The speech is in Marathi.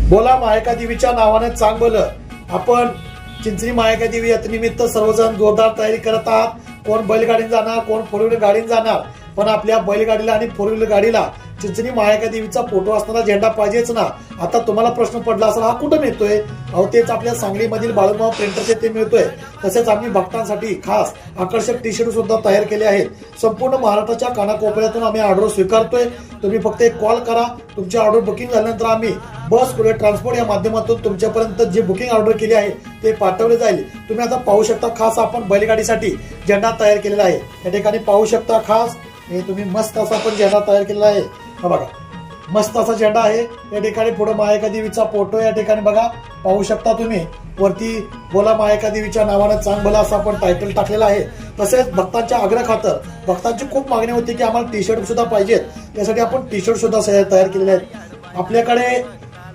बोला मायका देवीच्या नावाने चांगलं. आपण चिंचणी मायका देवी यात्रेनिमित्त सर्वजण जोरदार तयारी करत आहात. कोण बैलगाडीने जाणार, कोण फोर व्हीलर गाडीने जाणार, पण आपल्या बैलगाडीला आणि फोर व्हीलर गाडीला चिंचणी मायका देवीचा फोटो असणारा झेंडा पाहिजेच ना. आता तुम्हाला प्रश्न पडला असेल हा कुठं मिळतोय? अहो तेच आपल्या सांगलीमधील बाळूमामा प्रिंटरचे ते मिळतोय. तसेच आम्ही भक्तांसाठी खास आकर्षक टी शर्ट सुद्धा तयार केले आहेत. संपूर्ण महाराष्ट्राच्या कानाकोपऱ्यातून आम्ही ऑर्डर स्वीकारतोय. तुम्ही फक्त एक कॉल करा. तुमची ऑर्डर बुकिंग झाल्यानंतर आम्ही बस कुरिअर ट्रान्सपोर्ट या माध्यमातून तुमच्यापर्यंत जे बुकिंग ऑर्डर केली आहे ते पाठवले जाईल. तुम्ही आता पाहू शकता खास आपण बैलगाडीसाठी झेंडा तयार केलेला आहे. या ठिकाणी पाहू शकता खास हे तुम्ही मस्त असा पण झेंडा तयार केलेला आहे. हा बघा मस्त असा झेंडा आहे. या ठिकाणी पुढे मायका देवीचा फोटो या ठिकाणी बघा पाहू शकता तुम्ही. वरती बोला मायका देवीच्या नावानं चांग भला असं आपण टायटल टाकलेलं आहे. तसेच भक्तांच्या आग्रह खातर भक्तांची खूप मागणी होती की आम्हाला टी शर्ट सुद्धा पाहिजेत. त्यासाठी आपण टी शर्ट सुद्धा तयार केलेले आहेत. आपल्याकडे